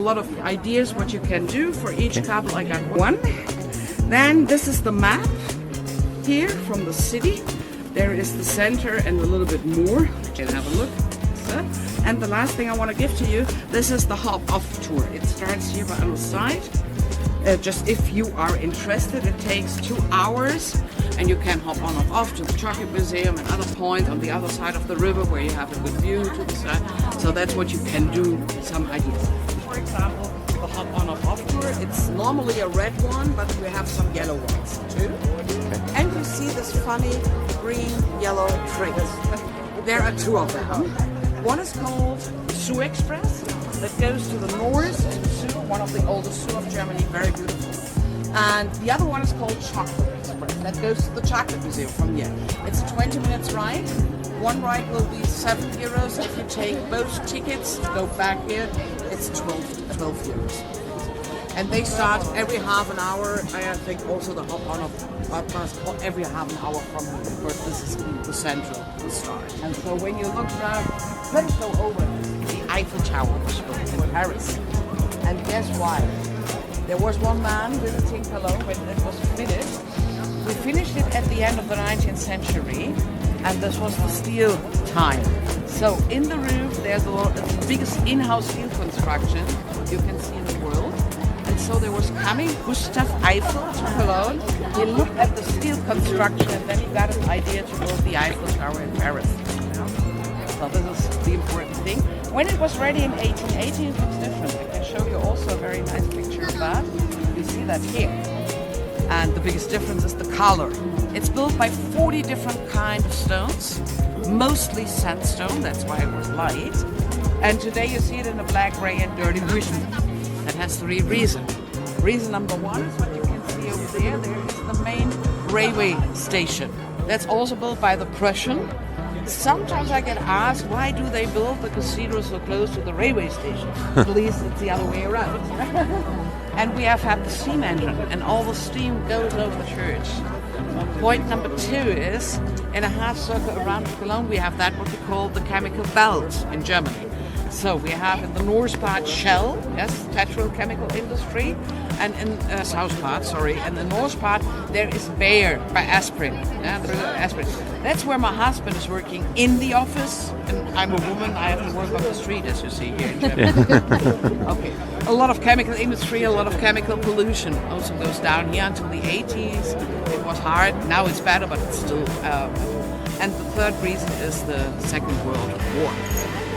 A lot of ideas what you can do for each couple. I got one. Then this is the map here from the city. There is the center and a little bit more. You can have a look. And the last thing I want to give to you, this is the hop-off tour. It starts here by on the side. Just if you are interested, it takes 2 hours and you can hop on or off to the chocolate museum and other points on the other side of the river where you have a good view to the side. So that's what you can do, some ideas. For example, the hop on or off tour, it's normally a red one, but we have some yellow ones too. And you see this funny green, yellow trains. There are 2 of them. One is called Zoo Express, that goes to the north to Zoo, one of the oldest zoo of Germany, very beautiful. And the other one is called Chocolate Express, that goes to the Chocolate Museum from here. It's a 20 minutes ride. One ride will be €7. If you take both tickets to go back here, it's 12 euros. And they start every half an hour. I think also the hop on bus every half an hour from here, because this is the central start. And so when you look now, let's go over. The Eiffel Tower was built in Paris. And guess why? There was one man visiting Cologne when it was finished. We finished it at the end of the 19th century, and this was the steel time. So in the roof, there's the biggest in-house steel construction you can see in the world. And so there was coming Gustav Eiffel to Cologne. He looked at the steel construction, and then he got an idea to build the Eiffel Tower in Paris. So this is the important thing. When it was ready in 1880, it looks different. I can show you also a very nice picture of that. You see that here. And the biggest difference is the color. It's built by 40 different kind of stones, mostly sandstone, that's why it was light. And today you see it in a black, gray and dirty vision. That has 3 reasons. Reason number 1 is what you can see over there. There is the main railway station. That's also built by the Prussians. Sometimes I get asked, why do they build the cathedral so close to the railway station? At least it's the other way around. And we have had the steam engine, and all the steam goes over the church. Point number 2 is, in a half circle around Cologne, we have that what we call the chemical belt in Germany. So we have in the north part Shell, yes, petrochemical industry, and in south part, and the north part there is Blair by aspirin. Aspirin. That's where my husband is working in the office, and I'm a woman. I have to work on the street, as you see here in Germany. Okay, a lot of chemical industry, a lot of chemical pollution also goes down here until the 80s. It was hard. Now it's better, but it's still. And the third reason is the Second World War.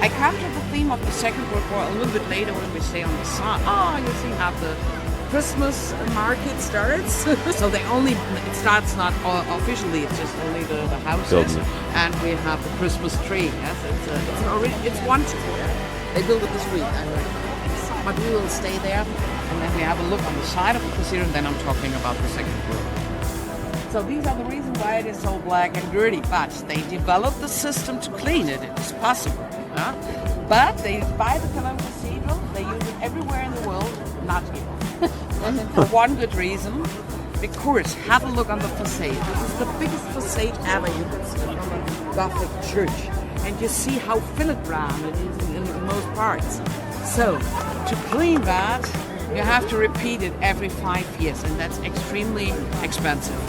I come to the theme of the Second World War a little bit later when we stay on the side. Oh, you see how the Christmas market starts. So it starts not officially, it's just only the houses. And we have the Christmas tree. Yes, it's one tour. They build it this week. But we will stay there, and then we have a look on the side of the cathedral, and then I'm talking about the Second World War. So these are the reasons why it is so black and dirty. But they developed the system to clean it. It's possible. But by the Cologne Cathedral, they use it everywhere in the world, not here. For one good reason, because have a look on the facade. This is the biggest facade ever you can see from a Gothic church. And you see how filigree it is in most parts. So to clean that, you have to repeat it every 5 years, and that's extremely expensive.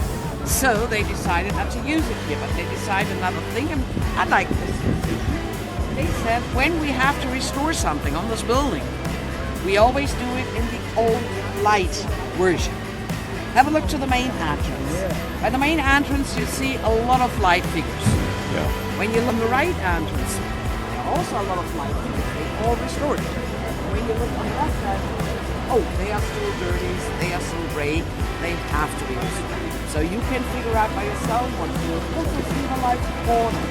So they decided not to use it here, but they decided another thing, and I like this. They said, when we have to restore something on this building, we always do it in the old light version. Have a look to the main entrance. Yeah. By the main entrance, you see a lot of light figures. Yeah. When you look at the right entrance, there are also a lot of light figures. They all restored. When you look on the left side, they are still dirty, they are still gray, they have to be restored. So you can figure out by yourself what you will see the light corner.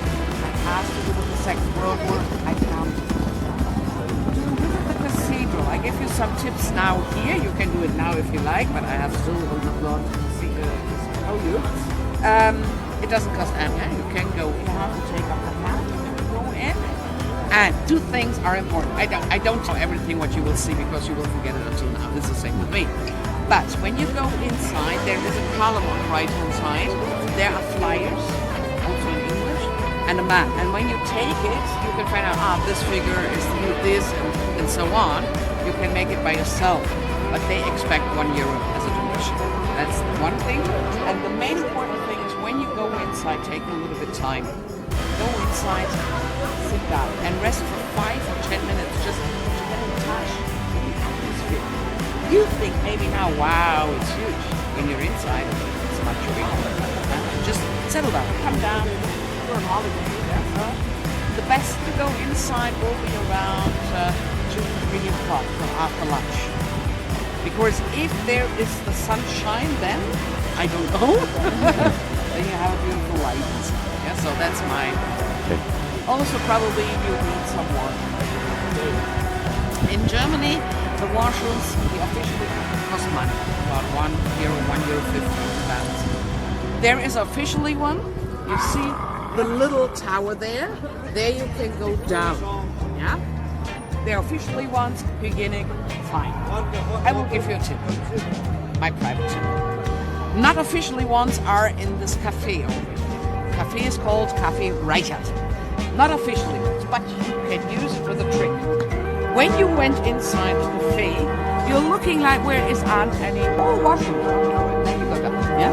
Has to do with the Second World War. I can't. To visit the cathedral, I give you some tips now here. You can do it now if you like, but I have still a lot to show you. It doesn't cost anything. You can go. You have to take up the hat. Go in. And 2 things are important. I don't tell everything what you will see because you will forget it until now. It's the same with me. But when you go inside, there is a column on the right-hand side. There are flyers, also in English, and a map. And when you take it, you can find out, this figure is this, and so on. you can make it by yourself, but they expect €1 as a donation. That's one thing. And the main important thing is when you go inside, take a little bit of time. Go inside, sit down, and rest for 5 or 10 minutes just to get in touch with the atmosphere. You think maybe now, wow, it's huge. When you're inside, it's much bigger. Just settle down, come down. You're on holiday. The best to go inside will be around 2 to 3 o'clock after lunch. Because if there is the sunshine, then I don't know. Then you have a beautiful light inside. Yeah, so that's my. Okay. Also, probably you need some water. In Germany, the washrooms officially cost money, about €1.50. There is officially one. You see the little tower there. There you can go down. Yeah. They're officially ones, hygienic, fine. I will give you a tip, my private tip. Not officially ones are in this cafe over here. Cafe is called Cafe Reichert. Not officially ones, but you can use it with a trick. When you went inside the cafe, you're looking like, where is Aunt Annie? Oh, washroom. Then you go down. Yeah.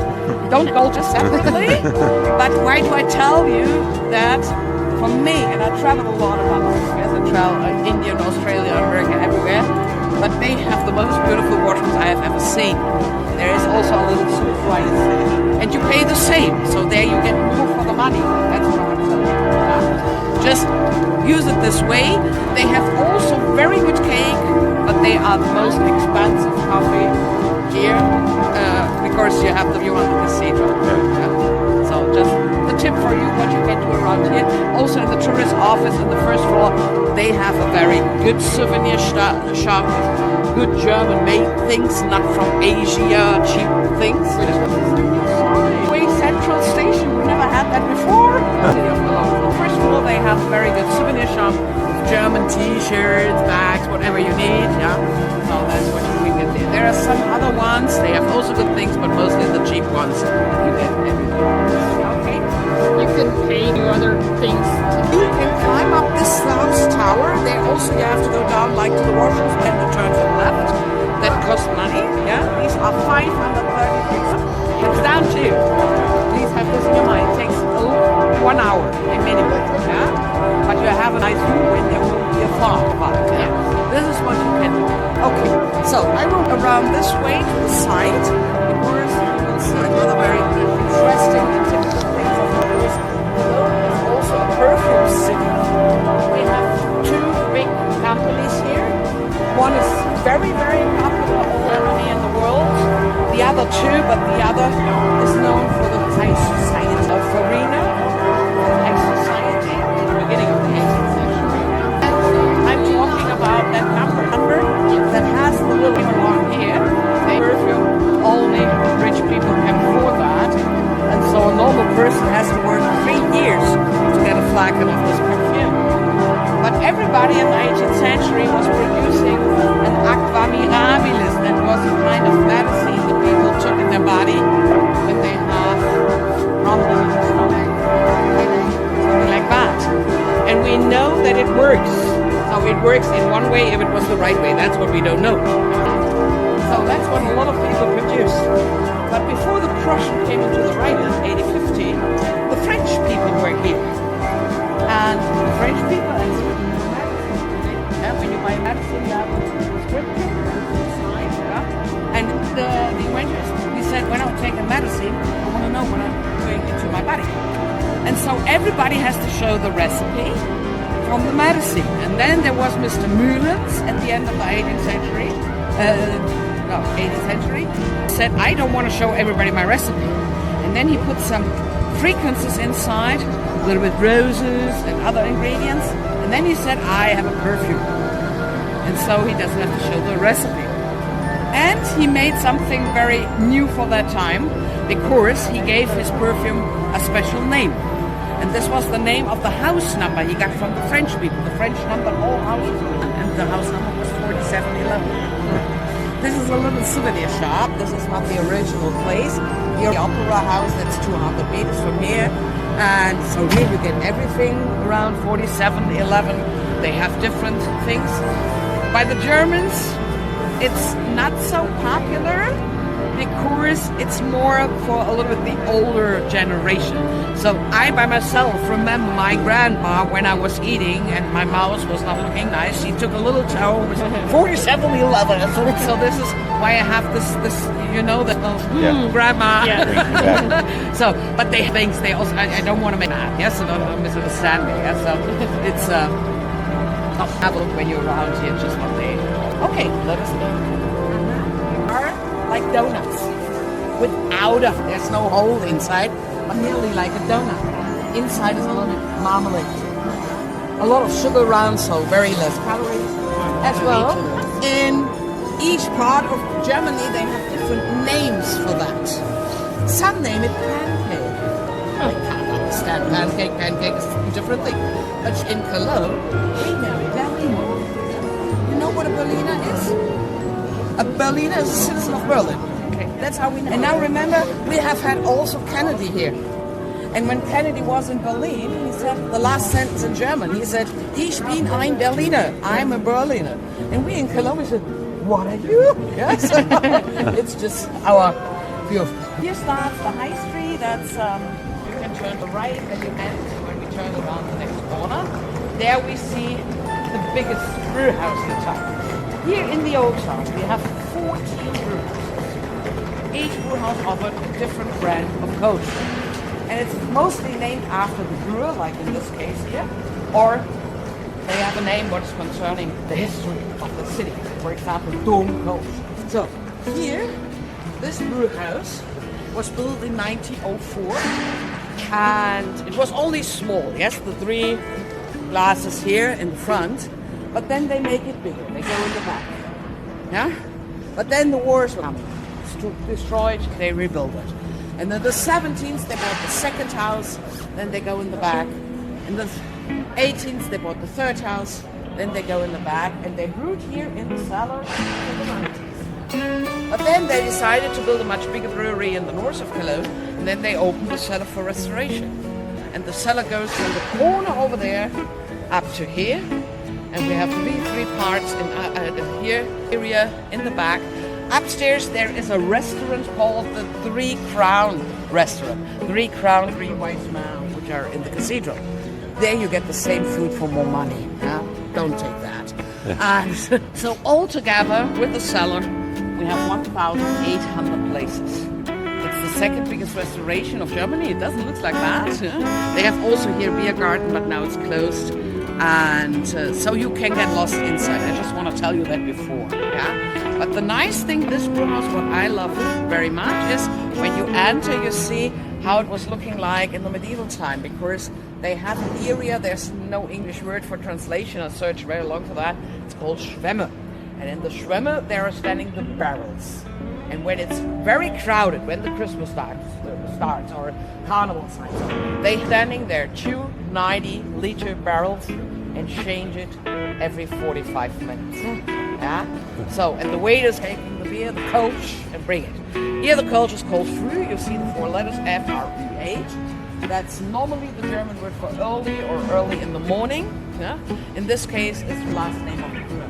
Don't go just separately. But why do I tell you that? For me, and I travel a lot around the world, I travel India, Australia, America, everywhere, but they have the most beautiful washrooms I have ever seen. There is also a little surprise, and you pay the same, so there you get more for the money. That's what I want to tell you. Just use it this way. They have also very good cake, but they are the most expensive coffee here because you have the view on the cathedral. So just the tip for you, what you can do around here. Also in the tourist office on the first floor, they have a very good souvenir shop, good German-made things, not from Asia, cheap things. Way Central Station, we never had that before. On the first floor, they have a very good souvenir shop, German T-shirts, bags, whatever you need. Yeah, so that's what you can get there. There are some other ones. They have also good things, but mostly the cheap ones you get everything. Okay. You can pay do other things. You can climb up this house tower. There also you have to go down like to the washrooms and to turn to the left. That costs money. Yeah, these are 530. It's down to you. Please have this in your mind. It takes 1 hour a minimum. Yeah, but you have a nice view when there will be a farm. Yeah, this is what you can do. Okay, so I will around this way to the side because you will see another very interesting and typical things of Paris. Cologne is also a perfume city. We have 2 big companies here. One is very, very popular all around in the world. The other 2, but the other is known for the high society of Farina, high society in the beginning of the 18th century. And I'm talking about that number that has the little on here. They perfume only rich people can afford that. And so a normal person has to work 3 years to get a flagon of this perfume. But everybody in the 18th century was producing an aqua mirabilis. That was a kind of medicine that people took in their body when they have problems, something like that. And we know that it works. So it works in one way if it was the right way. That's what we don't know. So that's what a lot of people produce. But before the Prussians came into the Rhineland, 1850, the French people were here. And the French people, when you buy medicine, you have a prescription inside, yeah? And the inventors, we said, when I'm taking medicine, I want to know what I'm going into my body. And so everybody has to show the recipe from the medicine. And then there was Mr. Mühlens at the end of the 18th century. 18th century, said, I don't want to show everybody my recipe. And then he put some fragrances inside, a little bit roses and other ingredients. And then he said, I have a perfume. And so he doesn't have to show the recipe. And he made something very new for that time, because he gave his perfume a special name. And this was the name of the house number he got from the French people. The French numbered all houses, and the house number was 4711. This is a little souvenir shop. This is not the original place. Here, the opera house, that's 200 meters from here. And so here you get everything around 4711. They have different things. By the Germans, it's not so popular because it's more for a little bit the older generation. So I by myself remember my grandma when I was eating and my mouth was not looking nice. She took a little toe, 4711. So this is why I have this you know, the grandma. Yeah. So, but they think they also, I don't want to make that. Yes, so don't misunderstand me. Yes, so it's have a look when you're around here, just what they. Okay, let us know. Are like donuts without there's no hole inside, but nearly like a donut. Inside is a little marmalade, a lot of sugar around, so very less calories as well. In each part of Germany, they have different names for that. Some name it pancake. I can't understand pancake. Pancake is a different thing. But in Cologne, we know Berliner. You know what a Berliner is? A Berliner is a citizen of Berlin. Okay, that's how we know. And now remember, we have had also Kennedy here. And when Kennedy was in Berlin, he said the last sentence in German. He said, "Ich bin ein Berliner. I'm a Berliner." And we in Cologne, we said, "What are you?" Yes, it's just our view. Here starts the high street. That's you can turn to the right, and you end when we turn around the next corner. There we see the biggest brewhouse in town. Here in the old town, we have 14 brewhouses. Each brewhouse offered a different brand of coach. And it's mostly named after the brewer, like in this case here, or they have a name what's concerning the history of the city. For example, Dom Coach. So here, this brewhouse was built in 1904, and it was only small. Yes, the 3 glasses here in front, but then they make it bigger. They go in the back. Yeah, but then the wars were destroyed. They rebuilt it. And in the 17th, they bought the second house, then they go in the back. In the 18th, they bought the third house, then they go in the back, and they brewed here in the cellar in the 90s. But then they decided to build a much bigger brewery in the north of Cologne, and then they opened the cellar for restoration. And the cellar goes from the corner over there up to here, and we have 3 parts in here area in the back. Upstairs there is a restaurant called the 3 Crown Restaurant. 3 Crown, 3 wise men, which are in the cathedral. There you get the same food for more money. Yeah? Don't take that. So all together with the cellar, we have 1,800 places. It's the second biggest restoration of Germany. It doesn't look like that. Yeah? They have also here beer garden, but now it's closed. And so you can get lost inside. I just want to tell you that before. Yeah. But the nice thing, this brewhouse, what I love very much is when you enter, you see how it was looking like in the medieval time, because they have an area, there's no English word for translation, I searched very long for that, it's called Schwemme. And in the Schwemme, there are standing the barrels. And when it's very crowded, when the Christmas starts or carnival starts, they standing there 2 90-liter barrels and change it every 45 minutes. Yeah. So, and the waiter's taking the beer, the coach, and bring it. Here the coach is called Früh. You see the 4 letters F-R-U-H. That's normally the German word for early or early in the morning. Yeah. In this case, it's the last name of the brewer.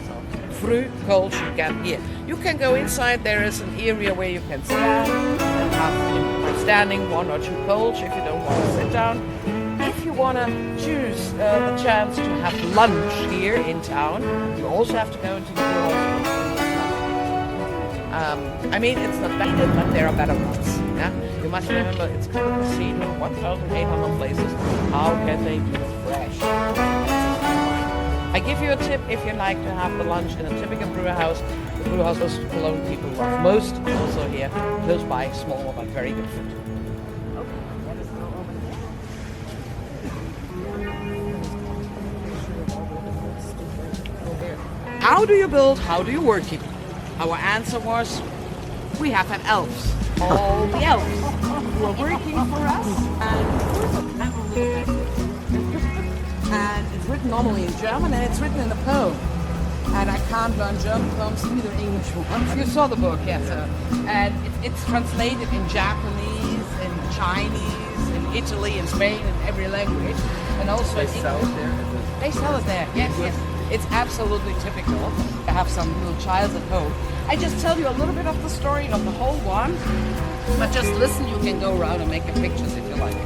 So, Früh, coach, you get here. You can go inside. There is an area where you can stand and have standing 1 or 2 coach if you don't want to sit down. If you want to choose the chance to have lunch here in town, you also have to go into the brewhouse. I mean, it's not bad, but there are better ones. Yeah? You must remember, it's Cologne Cathedral, 1,800 places. How can they do it fresh? I give you a tip if you like to have the lunch in a typical brewhouse. The brewhouse most Cologne people love most. Also here, close by, small but very good food. How do you build? How do you work it? Our answer was, we have had elves. All the elves who are working for us. And it's written normally in German, and it's written in a poem. And I can't learn German poems, neither English ones. You saw the book, yes. And it's translated in Japanese, in Chinese, in Italy, in Spain, in every language. And also They sell it there? They sell it there, yes, yes. It's absolutely typical to have some little child at home. I just tell you a little bit of the story, not the whole one, but just listen. You can go around and make a pictures if you like.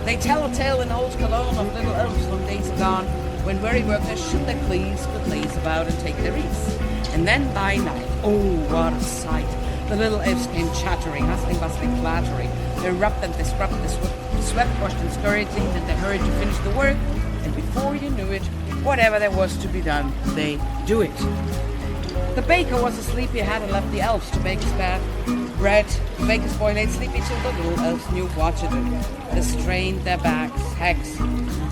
They tell a tale in Eau de Cologne of little elves from days gone, when weary workers shoot their cleaves, but laze about and take their ease. And then by night, oh, what a sight! The little elves came chattering, hustling, bustling, clattering. They rubbed and they scrubbed, they swept, washed and scurried, cleaned, and they hurried to finish the work. And before you knew it, whatever there was to be done, they do it. The baker was asleep, he had left the elves to bake his bad bread. The baker's boy laid sleepy till the little elves knew what to do. They strained their backs, hacks,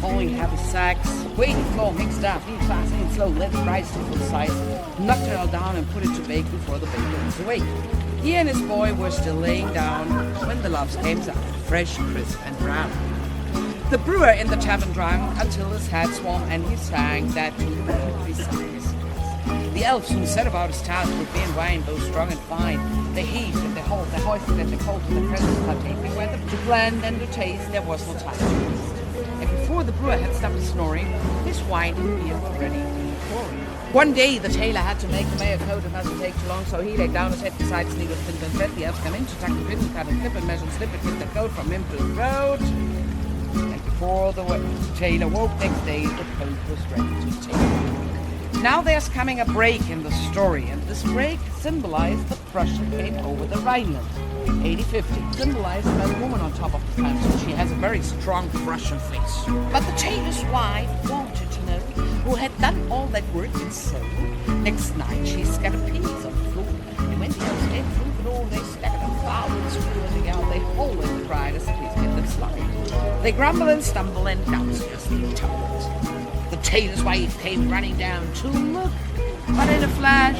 hauling heavy sacks, waiting floor, mixed up, being fast and slow, let it rise to full size, knocked it all down and put it to bake before the baker was awake. He and his boy were still laying down when the loaves came out, fresh, crisp and brown. The brewer in the tavern drank until his head swam and he sang that he would be sighs. The elves soon set about his task with beer and wine, both strong and fine. They heaved and they hauled, they hoisted and they cold to the presence of everywhere. To blend and to taste, there was no time to waste. And before the brewer had stopped snoring, his wine and beer were ready to pour. One day the tailor had to make the mayor coat, it mustn't take too long, so he laid down his head beside his needle, flint and thread. The elves come in to tuck the pin, cut and clip and measure and slip it, fit the coat from him to his throat. And before the tailor woke next day, the coat was ready to take. Now there's coming a break in the story, and this break symbolized the Prussian came over the Rhineland. 80-50, symbolized by the woman on top of the pencil. She has a very strong Prussian face. But the tailor's wife wanted to know who had done all that work and so. Next night she scattered pennies on the floor, and when the elves came through the door, they scattered them thousands through the yard. They hauled and cried as please get them slide. They grumble and stumble and downstairs they tumbled. The tailor's wife came running down to look, but in a flash,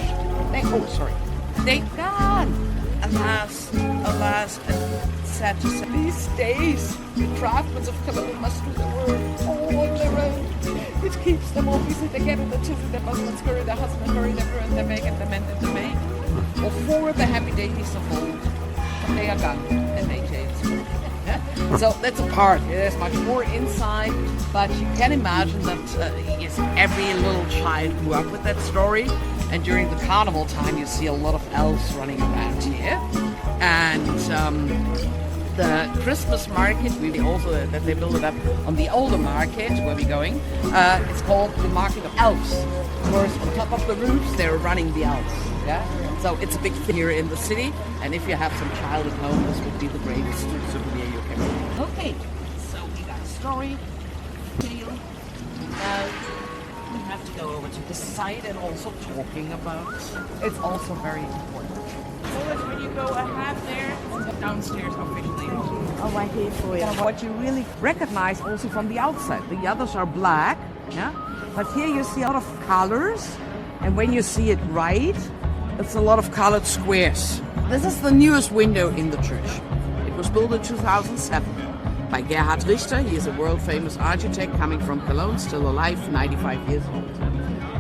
they're gone. Alas, and sad to say, these days, the craftsmen of Cologne must do the work all on their own. It keeps them all busy. They get on the chisel, their husband scurry, their husband hurry, their burn, their bake, and the mend and the make. Or for the happy days of old, but they are gone, and they change. So that's a part. There's much more inside, but you can imagine that yes, every little child grew up with that story. And during the carnival time, you see a lot of elves running around here. And the Christmas market, we also that they build it up on the older market where we're going. It's called the Market of Elves. Of course, on top of the roofs, they're running the elves. Yeah. So it's a big thing here in the city. And if you have some child at home, this would be the greatest souvenir you can make. Okay, so we got a story. Now we have to go over to the side and also talking about. It's also very important. So that when you go ahead there, downstairs officially. Oh, right here for you. What you really recognize also from the outside. The others are black, yeah. But here you see a lot of colors, and when you see it right, it's a lot of colored squares. This is the newest window in the church. It was built in 2007 by Gerhard Richter. He is a world-famous architect coming from Cologne, still alive, 95 years old.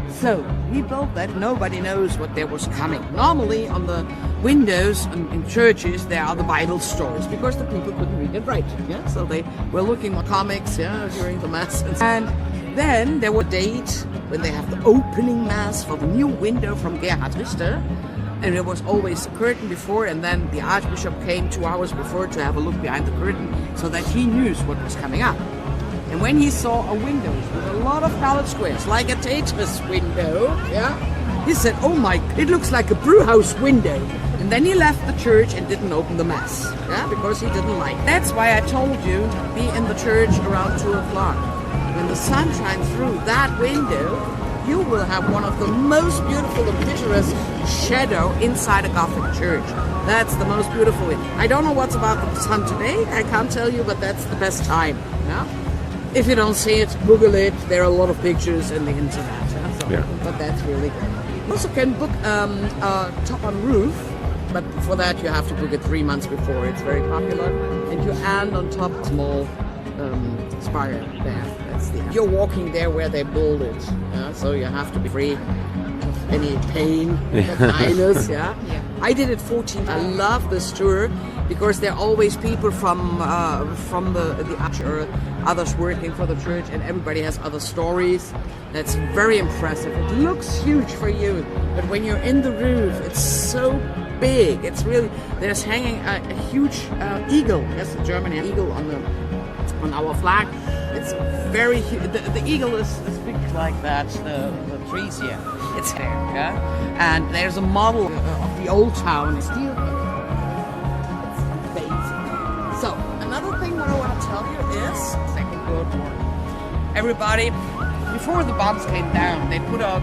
So he built that. Nobody knows what there was coming. Normally on the windows in churches there are the Bible stories because the people couldn't read and write. Yeah, so they were looking at comics, yeah, during the mass. And then there was a date when they have the opening mass for the new window from Gerhard Richter. And there was always a curtain before, and then the archbishop came 2 hours before to have a look behind the curtain so that he knew what was coming up. And when he saw a window with a lot of colored squares, like a Tetris window, yeah, he said, oh my, it looks like a brewhouse window. And then he left the church and didn't open the mass, yeah, because he didn't like it. That's why I told you, be in the church around 2 o'clock. When the sun shines through that window, you will have one of the most beautiful and picturesque shadow inside a Gothic church. That's the most beautiful way. I don't know what's about the sun today, I can't tell you, but that's the best time. Yeah? If you don't see it, Google it. There are a lot of pictures in the internet. Yeah? So, yeah. But that's really good. You also can book top on roof, but for that you have to book it 3 months before. It's very popular. And you end on top small spire there. You're walking there where they build it, so you have to be free of any pain, of highness, yeah. I did it 14. I love this tour because there are always people from the church or others working for the church, and everybody has other stories. That's very impressive. It looks huge for you, but when you're in the roof, it's so big. It's really, there's hanging a huge eagle. Yes, the German eagle on our flag. It's very huge. The eagle is big like that. The trees here. It's there, yeah. And there's a model of the old town. It's still amazing. So another thing that I want to tell you is Second World War. Everybody, before the bombs came down, they put out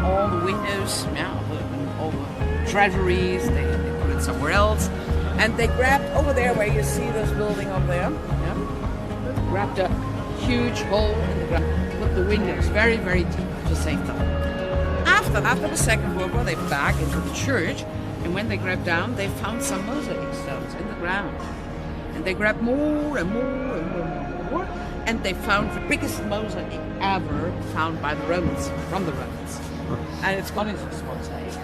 all the windows, all the treasuries. They put it somewhere else, and they grabbed over there where you see this building over there. Yeah, grabbed a huge hole in the ground, put the windows very, very deep to save them. After the Second World War, they back into the church, and when they grabbed down, they found some mosaic stones in the ground. And they grabbed more and more and more and more, and they found the biggest mosaic ever found by the Romans, from the Romans. And it's Dionysus mosaic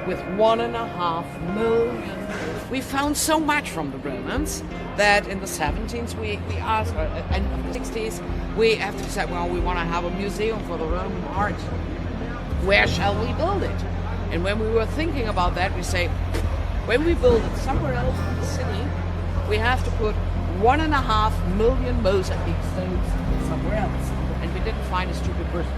with 1.5 million. We found so much from the Romans that in the 17th we asked, and in the 60s, we have to say, well, we want to have a museum for the Roman art. Where shall we build it? And when we were thinking about that, we say, when we build it somewhere else in the city, we have to put 1.5 million mosaic stones somewhere else. And we didn't find a stupid person.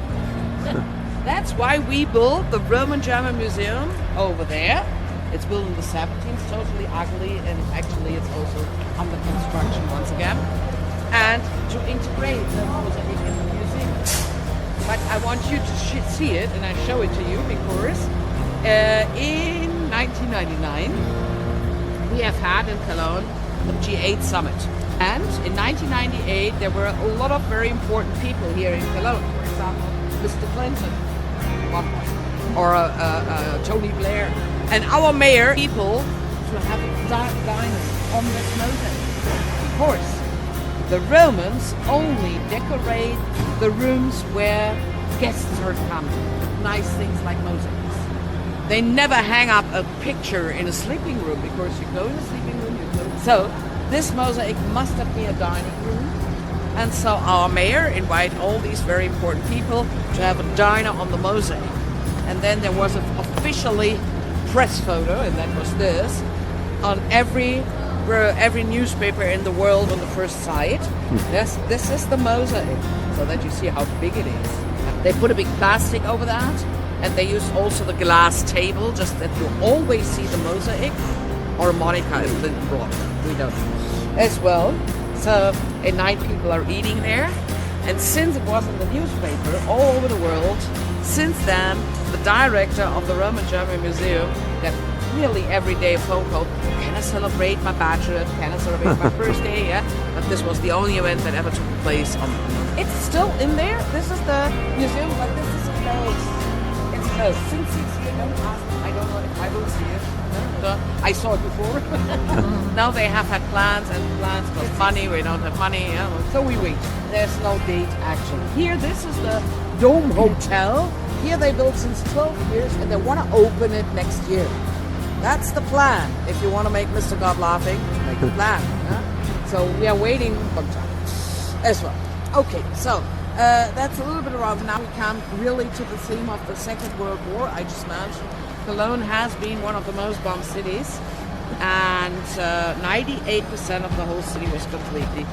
That's why we built the Roman German Museum over there. It's built in the 17th, totally ugly, and actually it's also under construction once again. And to integrate the mosaic in the museum. But I want you to see it, and I show it to you because in 1999 we have had in Cologne the G8 summit. And in 1998 there were a lot of very important people here in Cologne. For example, Mr. Clinton, or Tony Blair. And our mayor, people, to have diners on this mosaic. Of course, the Romans only decorate the rooms where guests are coming. Nice things like mosaics. They never hang up a picture in a sleeping room because you go in a sleeping room, you go. So this mosaic must have been a dining room. And so our mayor invited all these very important people to have a diner on the mosaic. And then there was an officially press photo, and that was this, on every newspaper in the world on the first side. Yes, this is the mosaic, so that you see how big it is. They put a big plastic over that, and they used also the glass table, just that you always see the mosaic, or Monica is the block, we don't know, as well. So, and 9 people are eating there, and since it was in the newspaper all over the world, since then, the director of the Roman German Museum got nearly every day a phone call, can I celebrate my bachelorette, can I celebrate my birthday, yeah? But this was the only event that ever took place on. It's still in there, this is the museum, but this is closed. It's closed. Since 6 years, don't ask, I don't know if I will see it. I saw it before. Now they have had plans, and plans cost money, we don't have money, yeah? So we wait. There's no date actually. Here, this is the Dome Hotel. Here they built since 12 years, and they want to open it next year. That's the plan. If you want to make Mr. God laughing, make the plan. Yeah? So we are waiting for time as well. Okay, so that's a little bit around. Now we come really to the theme of the Second World War. I just mentioned Cologne has been one of the most bombed cities, and 98% of the whole city was completely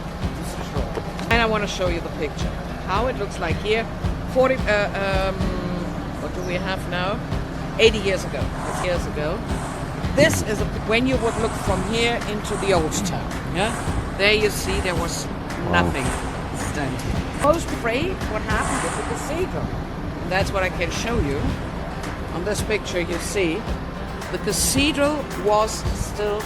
destroyed. And I want to show you the picture, how it looks like here. 40, what do we have now? 80 years ago. This is when you would look from here into the old town. Yeah, there you see there was nothing standing. Most afraid what happened with the cathedral. And that's what I can show you. On this picture you see the cathedral was still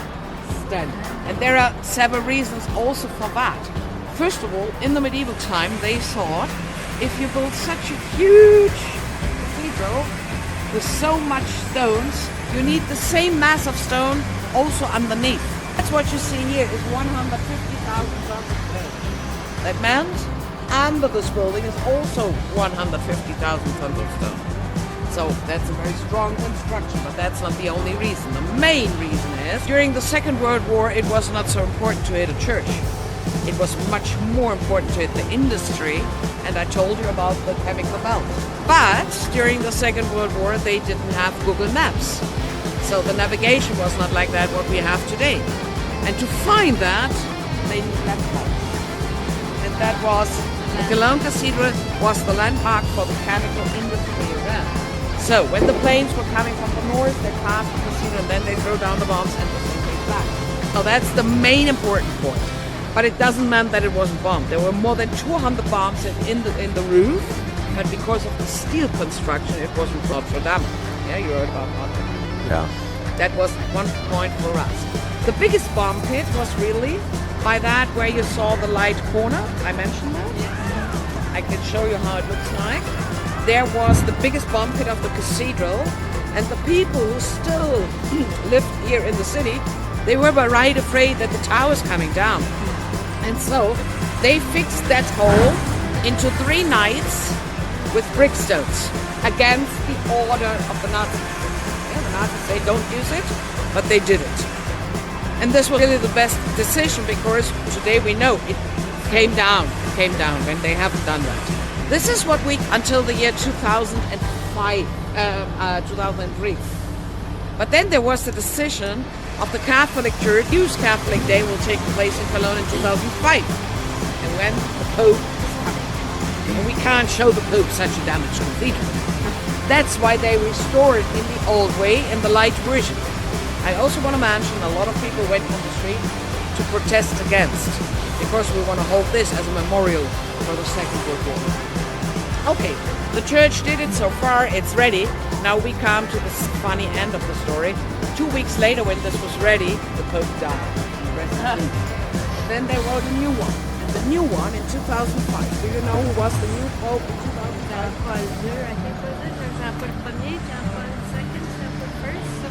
standing. And there are several reasons also for that. First of all, in the medieval time they thought if you build such a huge cathedral with so much stones, you need the same mass of stone also underneath. That's what you see here is 150,000 tons of stone. That meant under this building is also 150,000 tons of stone. So that's a very strong construction, but that's not the only reason. The main reason is, during the Second World War, it was not so important to hit a church. It was much more important to hit the industry, and I told you about the chemical belt. But during the Second World War, they didn't have Google Maps. So the navigation was not like that, what we have today. And to find that, they need landmarks. And that was, the Cologne Cathedral was the landmark for the chemical industry around. So when the planes were coming from the north, they passed the cathedral and then they throw down the bombs and the thing came back. So that's the main important point. But it doesn't mean that it wasn't bombed. There were more than 200 bombs in the roof, but because of the steel construction, it wasn't so damaged. Yeah, you heard about that. Yeah. That was one point for us. The biggest bomb pit was really by that where you saw the light corner. I mentioned that. I can show you how it looks like. There was the biggest bomb pit of the cathedral, and the people who still lived here in the city, they were by right afraid that the tower was coming down. And so they fixed that hole into 3 nights with brickstones against the order of the Nazis. Yeah, the Nazis say don't use it, but they did it. And this was really the best decision because today we know it came down when they haven't done that. This is what we, until the year 2003. But then there was the decision of the Catholic Church, Huge Catholic Day will take place in Cologne in 2005. And when the Pope is coming. And we can't show the Pope such a damaged cathedral. That's why they restored it in the old way, in the light version. I also want to mention a lot of people went on the street to protest against, because we want to hold this as a memorial for the Second World War. Okay, the church did it so far, it's ready. Now we come to the funny end of the story. 2 weeks later, when this was ready, the Pope died. Then they wrote a new one. And the new one in 2005. Do you know who was the new Pope in 2005? Paul II, I think was it? Or Jean-Paul I, Jean-Paul II, Jean-Paul I?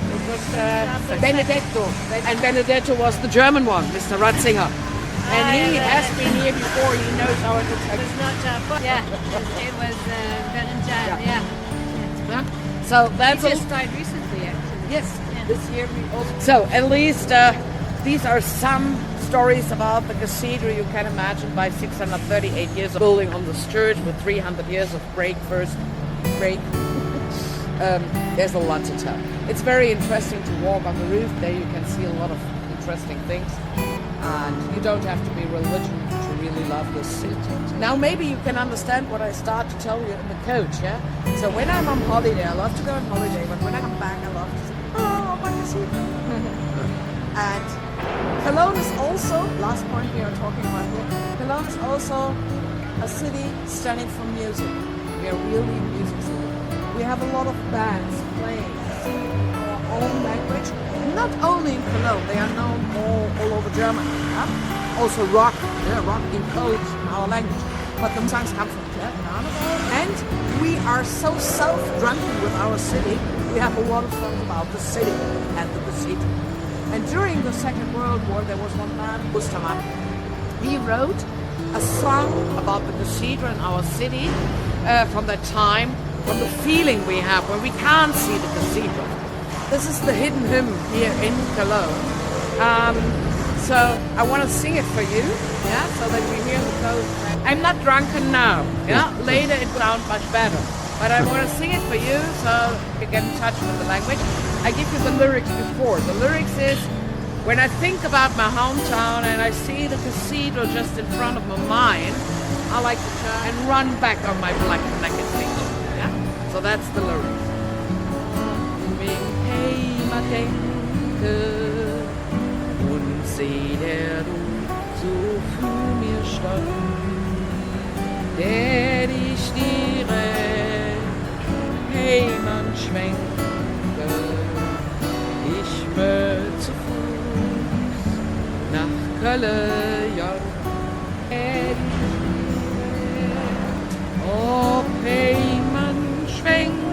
It was Benedetto. And Benedetto was the German one, Mr. Ratzinger. And he has been here before, he knows how it looks like. It was not Jean-Paul. Yeah, it was Benedetto, yeah. So that's He just died recently, actually. yes, this year we also. So at least these are some stories about the cathedral. You can imagine by 638 years of building on this church with 300 years of break. There's a lot to tell. It's very interesting to walk on the roof. There you can see a lot of interesting things. And you don't have to be religious to really love this city. Now maybe you can understand what I start to tell you in the coach, yeah? So when I'm on holiday, I love to go on holiday, but when I come back, I love to say, oh, my cathedral. And Cologne is also, last point we are talking about here, Cologne is also a city standing for music. We are really a music city. We have a lot of bands playing, singing our own language. Not only in Cologne, they are known all over Germany. Yeah? Also rock in codes in our language. But the songs come from Vietnam. And we are so self-drunken with our city, we have a lot of songs about the city and the cathedral. And during the Second World War, there was one man, Ostermann. He wrote a song about the cathedral in our city from that time, from the feeling we have when we can't see the cathedral. This is the hidden hymn here in Cologne. So I want to sing it for you, yeah, so that you hear the code. I'm not drunken now, yeah. Later it will sound much better, but I want to sing it for you so you get in touch with the language. I give you the lyrics before. The lyrics is, when I think about my hometown and I see the cathedral just in front of my mind, I like to turn and run back on my black naked feet. Yeah, so that's the lyrics. Denke und seh, der du so für mir stand, der dich direkt Heimat schwenkte. Ich möchte zu Fuß nach Köln, ja, ob Heimat schwenkt.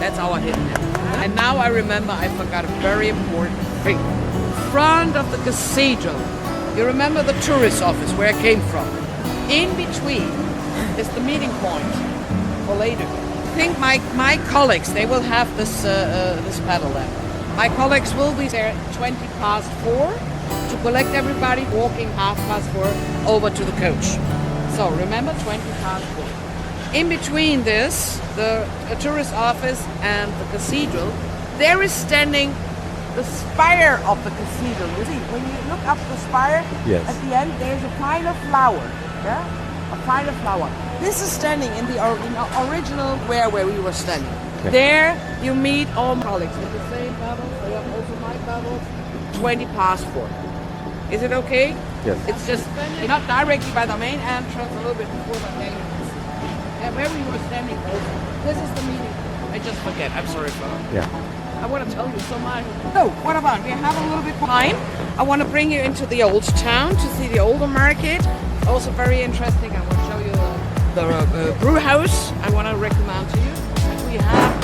That's our hidden hymn. And now I remember I forgot a very important thing. In front of the cathedral, You remember the tourist office where I came from? In between is the meeting point for later. I think my colleagues, they will have this paddle then. My colleagues will be there at 4 to collect everybody walking 4:30 over to the coach. So remember 4. In between this, the tourist office and the cathedral, there is standing the spire of the cathedral. You see, when you look up the spire, Yes. at the end there's a pile of flower. Yeah? A pile of flower. This is standing in the original where we were standing. Okay. There you meet all my colleagues with the same paddle. They have also my paddle. 4:20. Is it okay? Yes. It's just not directly by the main entrance, a little bit before the main entrance. Yeah, where we were standing also. This is the meeting. I just forget. I'm sorry for that. Yeah. I want to tell you so much. So, what about? We have a little bit of time. I want to bring you into the old town to see the older market. Also very interesting. I want to show you the brew house. I want to recommend to you. We have